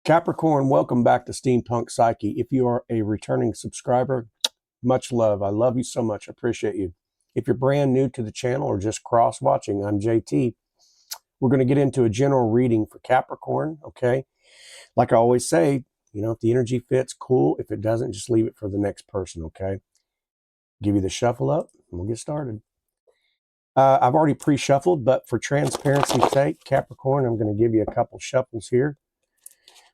Capricorn, welcome back to Steampunk Psyche. If you are a returning subscriber, much love. I love you so much. I appreciate you. If you're brand new to the channel or just cross-watching, I'm JT. We're going to get into a general reading for Capricorn, okay? Like I always say, if the energy fits, cool. If it doesn't, just leave it for the next person, okay? Give you the shuffle up, and we'll get started. I've already pre-shuffled, but for transparency's sake, Capricorn, I'm going to give you a couple shuffles here.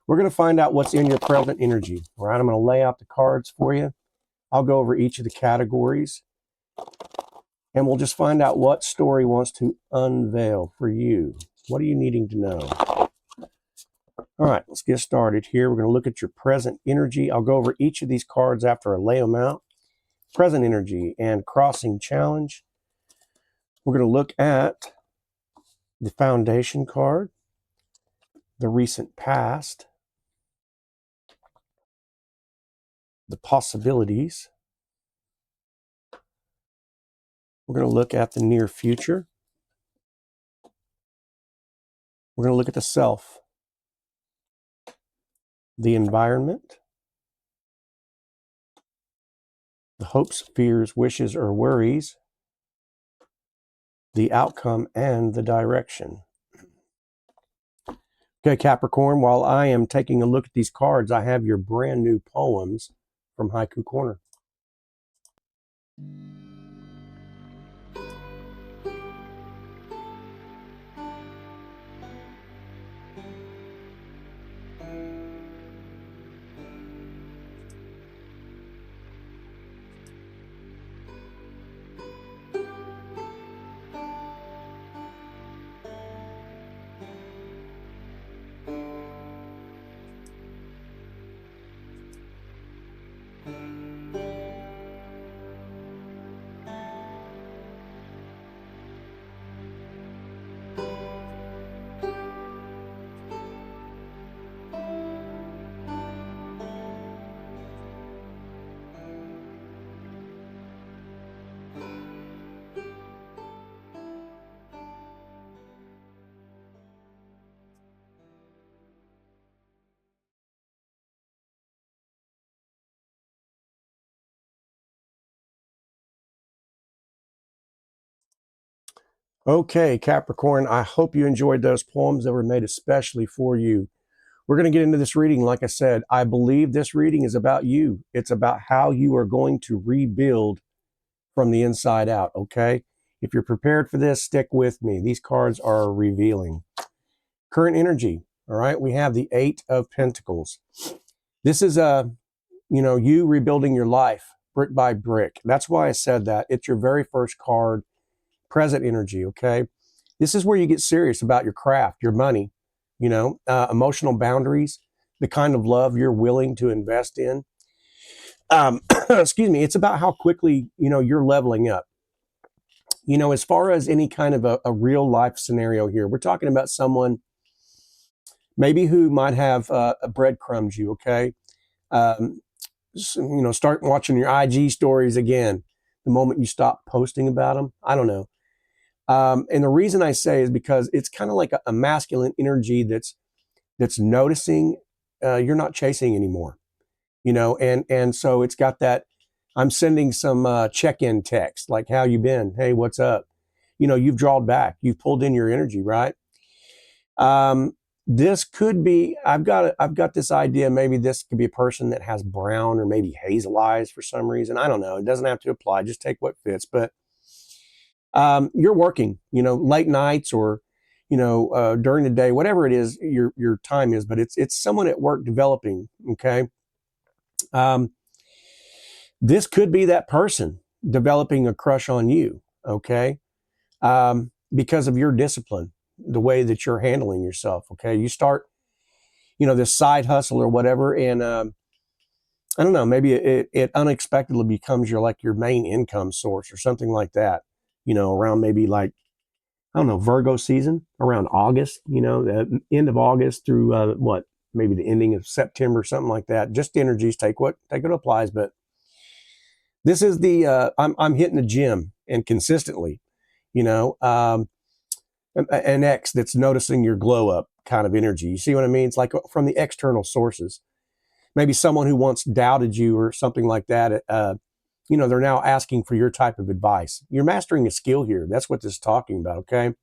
We're going to find out what's in your present energy. All right, I'm going to lay out the cards for you. I'll go over each of the categories, and we'll just find out what story wants to unveil for you. What are you needing to know? All right, let's get started here. We're going to look at your present energy. I'll go over each of these cards after I lay them out. Present energy and crossing challenge. We're going to look at the foundation card, the recent past, the possibilities. We're going to look at the near future. We're going to look at the self, the environment, the hopes, fears, wishes, or worries, the outcome, and the direction. Okay, Capricorn, while I am taking a look at these cards, I have your brand new poems from Haiku Corner. Okay, Capricorn, I hope you enjoyed those poems that were made especially for you. We're going to get into this reading. Like I said, I believe this reading is about you. It's about how you are going to rebuild from the inside out, okay? If you're prepared for this, stick with me. These cards are revealing. Current energy, all right? We have the Eight of Pentacles. This is, you rebuilding your life brick by brick. That's why I said that. It's your very first card. Present energy, okay? This is where you get serious about your craft, your money, emotional boundaries, the kind of love you're willing to invest in. Excuse me, it's about how quickly, you're leveling up. As far as any kind of a real life scenario here, we're talking about someone maybe who might have breadcrumbs you, okay? Start watching your IG stories again the moment you stop posting about them. I don't know. And the reason I say is because it's kind of like a masculine energy that's noticing you're not chasing anymore, and so it's got that. I'm sending some check-in text like, how you been? Hey, what's up? You've drawn back, you've pulled in your energy, right? This could be, I've got this idea, maybe this could be a person that has brown or maybe hazel eyes for some reason. I don't know. It doesn't have to apply. Just take what fits. But you're working, late nights or, during the day, whatever it is, your time is, but it's someone at work developing. Okay. This could be that person developing a crush on you. Okay. Because of your discipline, the way that you're handling yourself. Okay. You start, this side hustle or whatever. And, I don't know, maybe it unexpectedly becomes your main income source or something like that. Around maybe Virgo season, around August, the end of August through maybe the ending of September, something like that. Just energies, take what applies. But this is the I'm hitting the gym and consistently, an ex that's noticing your glow up, kind of energy. You see what I mean? It's like from the external sources. Maybe someone who once doubted you or something like that. They're now asking for your type of advice. You're mastering a skill here. That's what this is talking about, okay?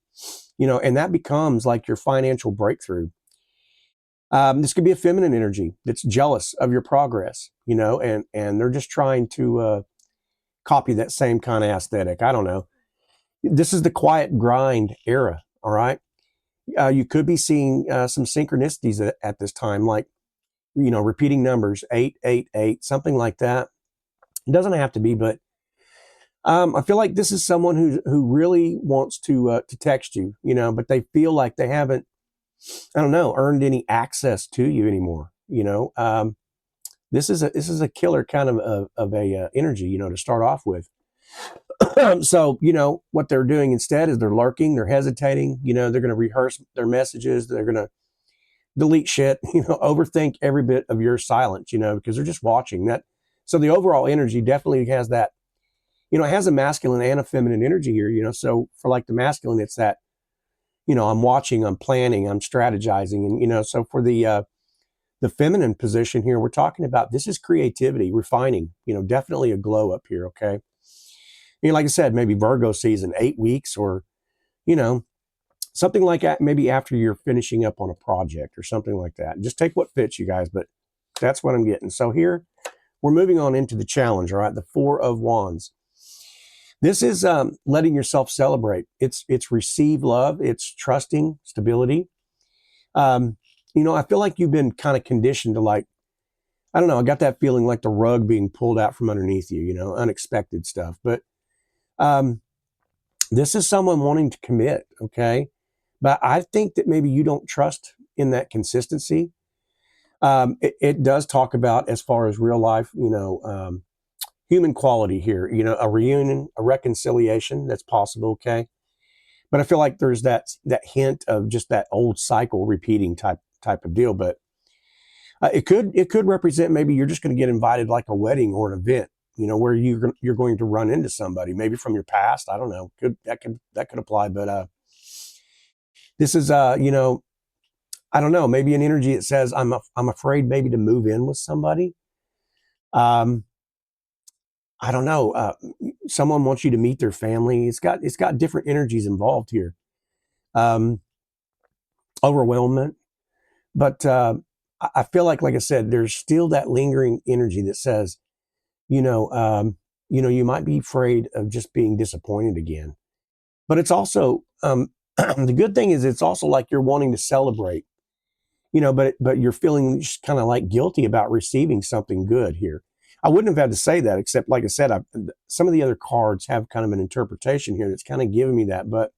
And that becomes like your financial breakthrough. This could be a feminine energy that's jealous of your progress, and they're just trying to copy that same kind of aesthetic. I don't know. This is the quiet grind era, all right? You could be seeing some synchronicities at this time, like, repeating numbers, 888, something like that. It doesn't have to be, but I feel like this is someone who really wants to text you, but they feel like they haven't, I don't know, earned any access to you anymore. This is a killer kind of a energy, to start off with. So, what they're doing instead is they're lurking, they're hesitating, they're going to rehearse their messages, they're going to delete shit, overthink every bit of your silence, because they're just watching that. So the overall energy definitely has that, it has a masculine and a feminine energy here, so for like the masculine, it's that, I'm watching, I'm planning, I'm strategizing. And, so for the feminine position here, we're talking about, this is creativity, refining, definitely a glow up here. Okay. Like I said, maybe Virgo season, 8 weeks, or, something like that, maybe after you're finishing up on a project or something like that. Just take what fits, you guys, but that's what I'm getting. So here we're moving on into the challenge. All right. The 4 of Wands. This is letting yourself celebrate. It's receive love. It's trusting stability. I feel like you've been kind of conditioned to, like, I don't know, I got that feeling like the rug being pulled out from underneath you, unexpected stuff. But this is someone wanting to commit, okay? But I think that maybe you don't trust in that consistency. It does talk about, as far as real life, human quality here, a reunion, a reconciliation that's possible, okay? But I feel like there's that hint of just that old cycle repeating type of deal. But it could represent, maybe you're just going to get invited like a wedding or an event, where you're going to run into somebody, maybe from your past. I don't know. That could apply. But this is I don't know, maybe an energy that says I'm afraid maybe to move in with somebody. I don't know. Someone wants you to meet their family. It's got different energies involved here. Overwhelmment, but I feel like I said, there's still that lingering energy that says, you you might be afraid of just being disappointed again. But it's also the good thing is, it's also like you're wanting to celebrate, but you're feeling just kind of like guilty about receiving something good here. I wouldn't have had to say that, except, like I said, some of the other cards have kind of an interpretation here that's kind of giving me that. But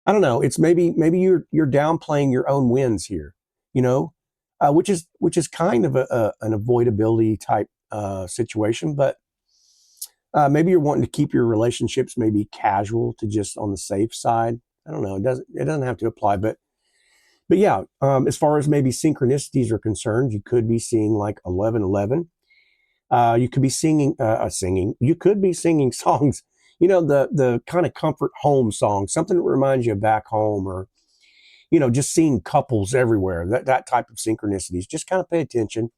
I don't know. It's maybe you're downplaying your own wins here, which is kind of an avoidability type situation. But maybe you're wanting to keep your relationships maybe casual, to just on the safe side. I don't know. It doesn't have to apply, but yeah. As far as maybe synchronicities are concerned, you could be seeing like 11:11. You could be singing. You could be singing songs. The kind of comfort home song, something that reminds you of back home, or just seeing couples everywhere. That type of synchronicities. Just kind of pay attention.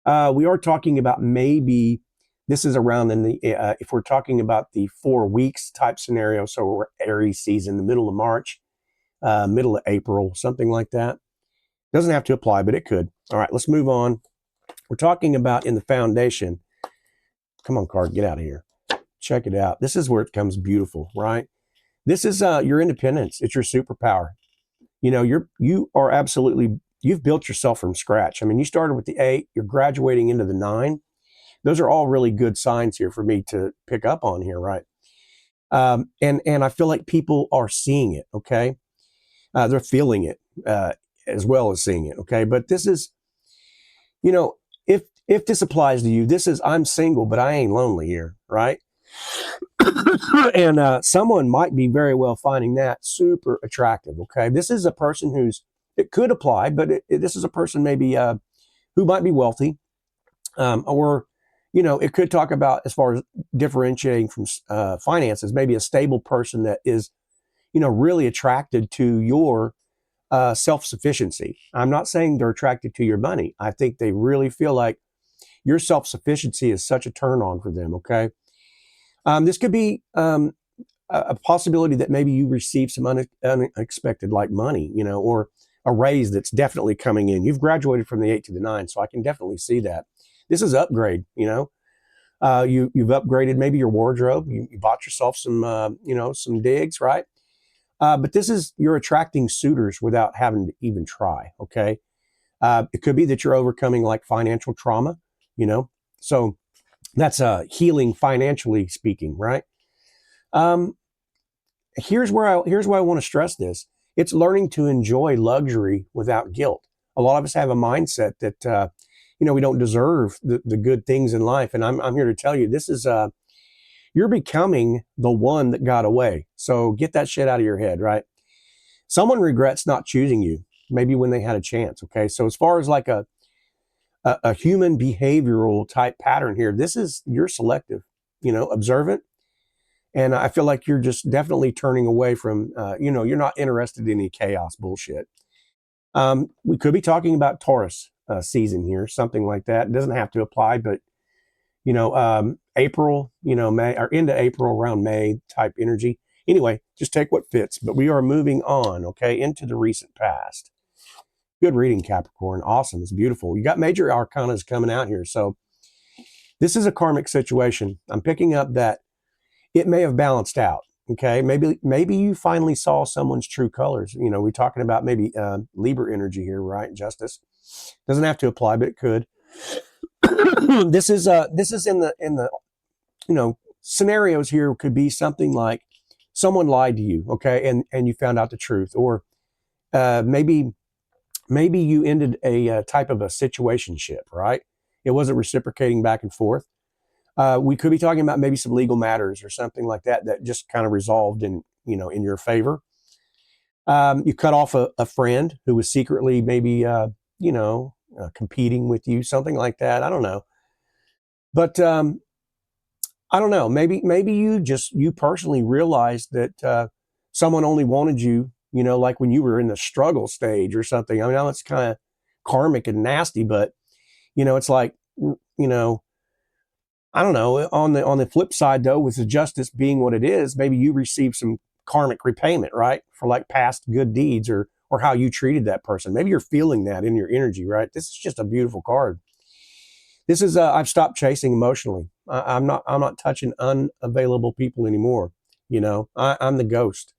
We are talking about, maybe this is around in the if we're talking about the 4 weeks type scenario. So we're Aries season, the middle of March, middle of April, something like that. Doesn't have to apply, but it could. All right, let's move on. We're talking about in the foundation. Come on, card, get out of here. Check it out. This is where it becomes beautiful, right? This is your independence. It's your superpower. You are absolutely, you've built yourself from scratch. I mean, you started with the 8, you're graduating into the 9. Those are all really good signs here for me to pick up on here, right? And I feel like people are seeing it, okay? They're feeling it as well as seeing it, okay? But this is, if this applies to you, this is, I'm single, but I ain't lonely here, right? And someone might be very well finding that super attractive, okay? This is a person it could apply, but this is a person maybe who might be wealthy, or, it could talk about, as far as differentiating from finances, maybe a stable person that is, really attracted to your self-sufficiency. I'm not saying they're attracted to your money. I think they really feel like your self-sufficiency is such a turn on for them, okay? This could be a possibility that maybe you receive some unexpected like money, or a raise that's definitely coming in. You've graduated from the 8 to the 9, so I can definitely see that. This is upgrade, you've upgraded maybe your wardrobe. You bought yourself some, some digs, right? But this is, you're attracting suitors without having to even try, okay? It could be that you're overcoming like financial trauma, so that's healing financially speaking, right? Here's where I want to stress this. It's learning to enjoy luxury without guilt. A lot of us have a mindset that we don't deserve the good things in life, and I'm here to tell you this is you're becoming the one that got away. So get that shit out of your head, right? Someone regrets not choosing you, maybe when they had a chance. Okay, so as far as like a human behavioral type pattern here, this is, you're selective, observant. And I feel like you're just definitely turning away from, you're not interested in any chaos bullshit. We could be talking about Taurus season here, something like that. It doesn't have to apply, but, April, May, or into April, around May type energy. Anyway, just take what fits. But we are moving on, okay, into the recent past. Good reading, Capricorn. Awesome. It's beautiful. You got major arcanas coming out here. So this is a karmic situation. I'm picking up that it may have balanced out. Okay, maybe you finally saw someone's true colors. We're talking about maybe Libra energy here, right? Justice doesn't have to apply, but it could. This is in the scenarios here could be something like someone lied to you, okay, and you found out the truth, or maybe you ended a type of a situationship, right? It wasn't reciprocating back and forth. We could be talking about maybe some legal matters or something like that just kind of resolved in your favor. You cut off a friend who was secretly maybe competing with you, something like that. I don't know, but I don't know. Maybe you personally realized that someone only wanted you, like when you were in the struggle stage or something. I mean, I know it's kind of karmic and nasty, but it's like I don't know. On the flip side, though, with the justice being what it is, maybe you receive some karmic repayment, right, for like past good deeds or how you treated that person. Maybe you're feeling that in your energy, right? This is just a beautiful card. This is I've stopped chasing emotionally. I'm not touching unavailable people anymore. I'm the ghost.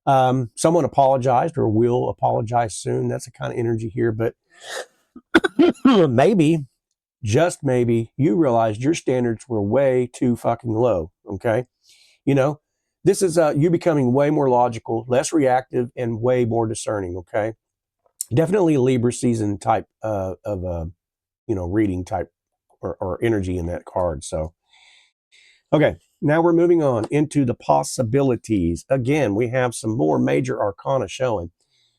Someone apologized or will apologize soon. That's the kind of energy here, but maybe, just maybe, you realized your standards were way too fucking low. Okay. This is you becoming way more logical, less reactive, and way more discerning. Okay. Definitely a Libra season type of reading type or energy in that card. So, okay. Now we're moving on into the possibilities. Again, we have some more major arcana showing.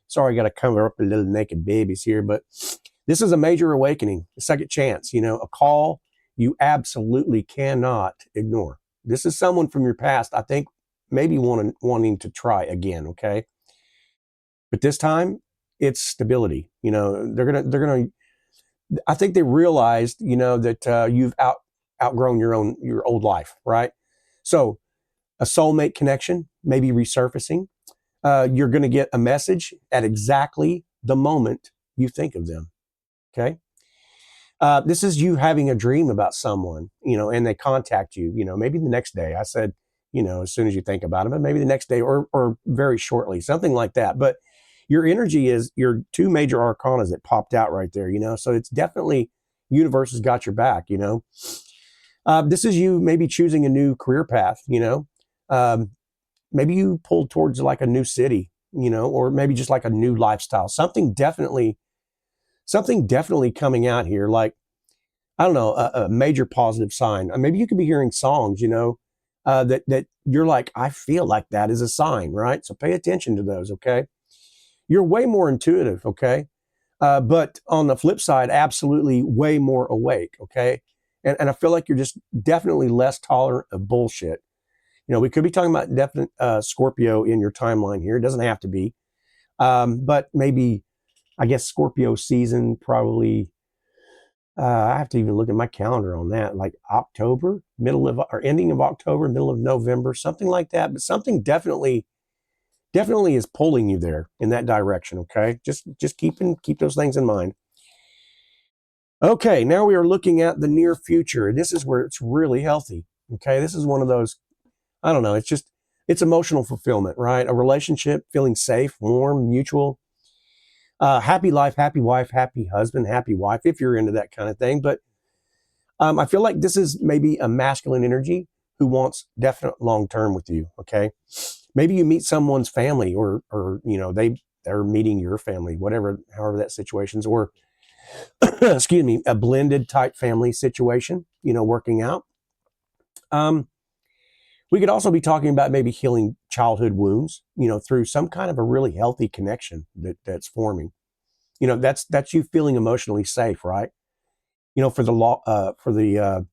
Sorry, I got to cover up the little naked babies here, but this is a major awakening, a second chance, a call you absolutely cannot ignore. This is someone from your past, I think, maybe wanting to try again, okay? But this time, it's stability. They're gonna. I think they realized, that you've outgrown your old life, right? So, a soulmate connection, maybe resurfacing. You're going to get a message at exactly the moment you think of them. Okay. This is you having a dream about someone, and they contact you, maybe the next day. I said, as soon as you think about it, but maybe the next day or very shortly, something like that. But your energy is your two major arcanas that popped out right there, so it's definitely universe has got your back, this is you maybe choosing a new career path, maybe you pulled towards like a new city, or maybe just like a new lifestyle, something definitely coming out here. Like, I don't know, a major positive sign. Maybe you could be hearing songs, that you're like, I feel like that is a sign, right? So pay attention to those, okay? You're way more intuitive, okay? But on the flip side, absolutely way more awake, okay? And I feel like you're just definitely less tolerant of bullshit. We could be talking about definite Scorpio in your timeline here. It doesn't have to be. But maybe, I guess Scorpio season probably, I have to even look at my calendar on that, like October, middle of, or ending of October, middle of November, something like that. But something definitely is pulling you there in that direction. Okay. Just keep those things in mind. Okay. Now we are looking at the near future. This is where it's really healthy. Okay. This is one of those, I don't know. It's emotional fulfillment, right? A relationship, feeling safe, warm, mutual, happy life, happy wife, happy husband, happy wife, if you're into that kind of thing. But I feel like this is maybe a masculine energy who wants definite long term with you. Okay. Maybe you meet someone's family, or they're meeting your family, however that situation's, or excuse me, a blended type family situation, working out. We could also be talking about maybe healing childhood wounds, through some kind of a really healthy connection that's forming. That's you feeling emotionally safe, right? For the law, for the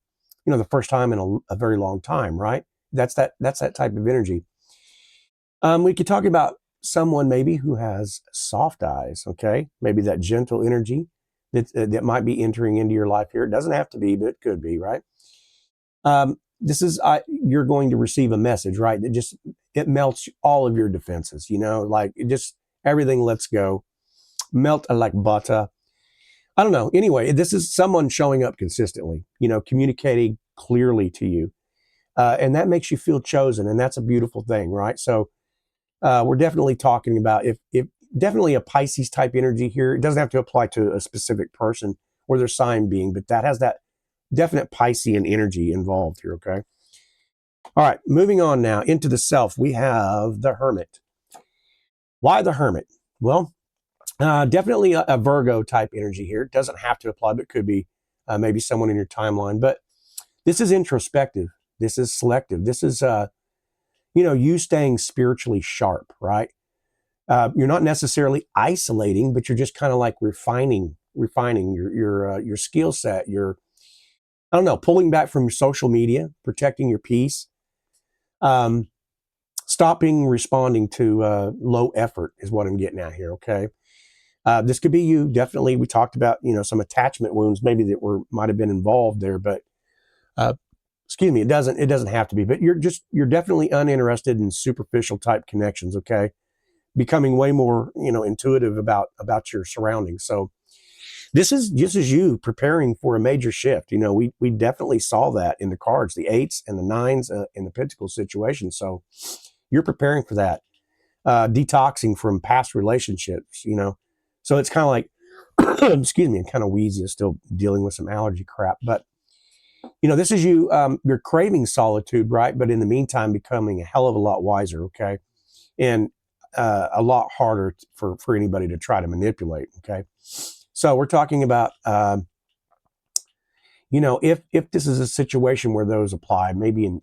first time in a very long time, right? That's that type of energy. We could talk about someone maybe who has soft eyes. Okay, maybe that gentle energy that might be entering into your life here. It doesn't have to be, but it could be, right? This is you're going to receive a message, right? It melts all of your defenses. Like it just everything lets go, melt like butter. I don't know. Anyway, this is someone showing up consistently, communicating clearly to you, and that makes you feel chosen, and that's a beautiful thing, right? So we're definitely talking about if definitely a Pisces type energy here. It doesn't have to apply to a specific person or their sign being, but that has that definite Piscean energy involved here. Okay. All right. Moving on now into the self, we have the Hermit. Why the Hermit? Well, definitely a Virgo type energy here. It doesn't have to apply, but could be maybe someone in your timeline. But this is introspective. This is selective. This is you staying spiritually sharp, right? You're not necessarily isolating, but you're just kind of like refining your skill set. I don't know, pulling back from your social media, protecting your peace, stopping responding to low effort is what I'm getting at here. Okay. This could be you. Definitely, we talked about some attachment wounds maybe that might have been involved there, but uh, excuse me, it doesn't have to be. But you're definitely uninterested in superficial type connections. Okay, becoming way more intuitive about your surroundings. So this is you preparing for a major shift. We definitely saw that in the cards, the eights and the nines in the Pentacle situation. So you're preparing for that, detoxing from past relationships. So it's kind of like, excuse me, I'm kind of wheezy, still dealing with some allergy crap. But this is you. You're craving solitude, right? But in the meantime, becoming a hell of a lot wiser. Okay, and a lot harder for anybody to try to manipulate. Okay, so we're talking about if this is a situation where those apply, maybe in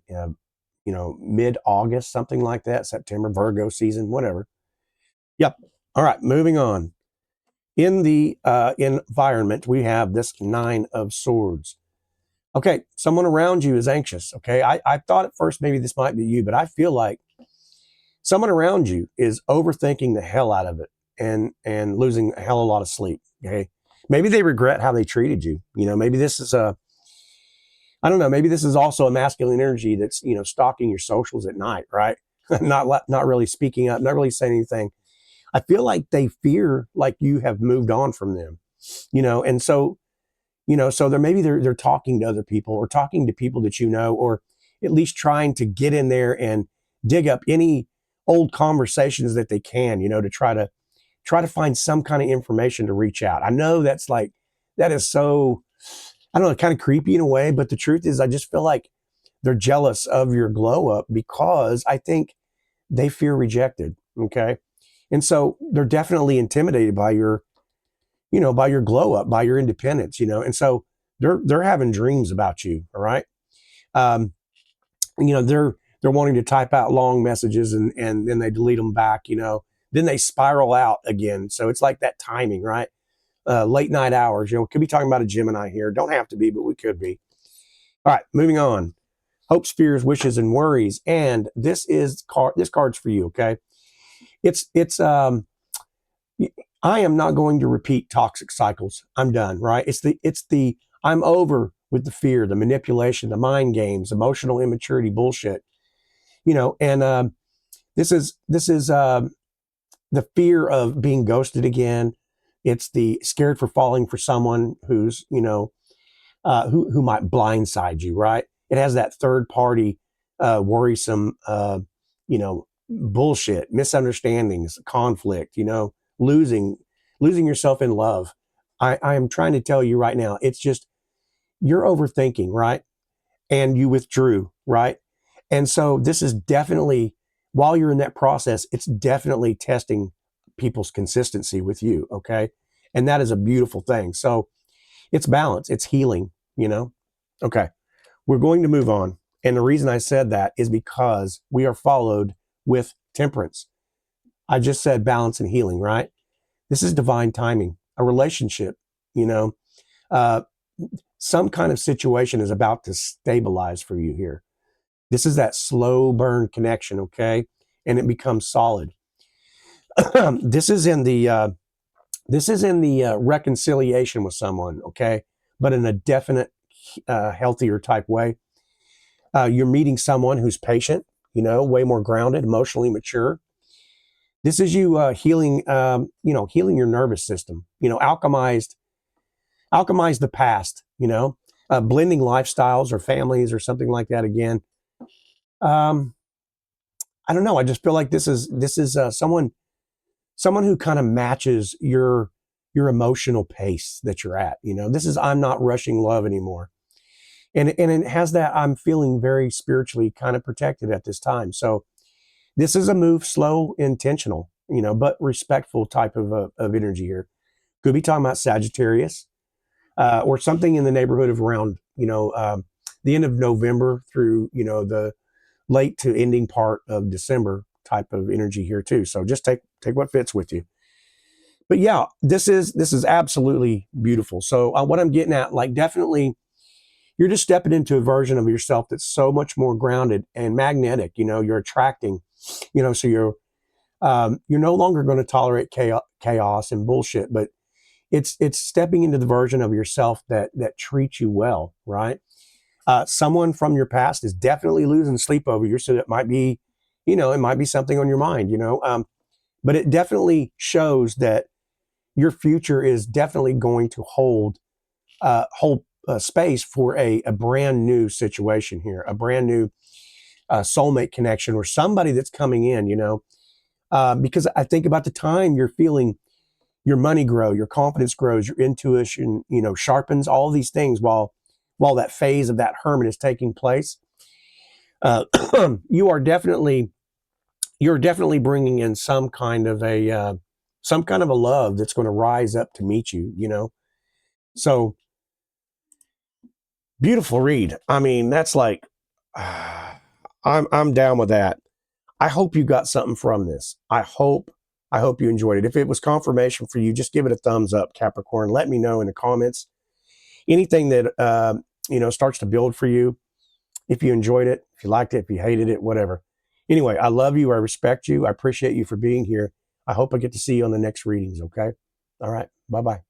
mid-August, something like that, September, Virgo season, whatever. Yep. All right, moving on. In the environment, we have this Nine of Swords. Okay, someone around you is anxious. Okay, I thought at first maybe this might be you, but I feel like someone around you is overthinking the hell out of it and losing a hell of a lot of sleep. Okay, maybe they regret how they treated you. Maybe this is I don't know, maybe this is also a masculine energy that's stalking your socials at night, right? not really speaking up, not really saying anything. I feel like they fear like you have moved on from them, and so so they're talking to other people or talking to people that or at least trying to get in there and dig up any old conversations that they can, to try to find some kind of information to reach out. I know that is so, I don't know, kind of creepy in a way, but the truth is I just feel like they're jealous of your glow up because I think they fear rejected. Okay. And so they're definitely intimidated by by your glow up, by your independence, and so they're having dreams about you. All right. Um, they're wanting to type out long messages and then they delete them back, then they spiral out again. So it's like that timing, right? Late night hours, could be talking about a Gemini here. Don't have to be, but we could be. All right, moving on. Hopes, fears, wishes, and worries. And this card's for you. Okay. It's I am not going to repeat toxic cycles. I'm done, right? I'm over with the fear, the manipulation, the mind games, emotional immaturity bullshit, and this is the fear of being ghosted again. It's the scared for falling for someone who's, who might blindside you, right? It has that third party, worrisome, bullshit, misunderstandings, conflict, losing, losing yourself in love. I am trying to tell you right now, it's just, you're overthinking, right? And you withdrew, right? And so this is definitely, while you're in that process, it's definitely testing people's consistency with you, okay? And that is a beautiful thing. So it's balance, it's healing, Okay, we're going to move on. And the reason I said that is because we are followed with temperance. I just said balance and healing, right? This is divine timing, a relationship, uh, some kind of situation is about to stabilize for you here. This is that slow burn connection, okay? And it becomes solid. This is in the reconciliation with someone, okay? But in a definite, healthier type way. You're meeting someone who's patient, way more grounded, emotionally mature. This is you healing, healing your nervous system. Alchemize the past. Blending lifestyles or families or something like that again. I don't know. I just feel like this is someone who kind of matches your emotional pace that you're at. This is, I'm not rushing love anymore, and it has that, I'm feeling very spiritually kind of protected at this time. So this is a move, slow, intentional, but respectful type of energy here. Could be talking about Sagittarius, or something in the neighborhood of around the end of November through the late to ending part of December type of energy here too. So just take what fits with you. But yeah, this is absolutely beautiful. So what I'm getting at, like, definitely, you're just stepping into a version of yourself that's so much more grounded and magnetic. You're attracting, so you're no longer going to tolerate chaos and bullshit, but it's stepping into the version of yourself that treats you well, right? Someone from your past is definitely losing sleep over you, so it might be, it might be something on your mind, but it definitely shows that your future is definitely going to hold space for a brand new situation here, a brand new soulmate connection, or somebody that's coming in, because I think about the time you're feeling your money grow, your confidence grows, your intuition, sharpens, all these things while that phase of that hermit is taking place. You're definitely bringing in some kind of a love that's going to rise up to meet you. So beautiful read. I mean, that's like, I'm down with that. I hope you got something from this. I hope you enjoyed it. If it was confirmation for you, just give it a thumbs up, Capricorn. Let me know in the comments anything that starts to build for you. If you enjoyed it, if you liked it, if you hated it, whatever. Anyway, I love you. I respect you. I appreciate you for being here. I hope I get to see you on the next readings. Okay. All right. Bye-bye.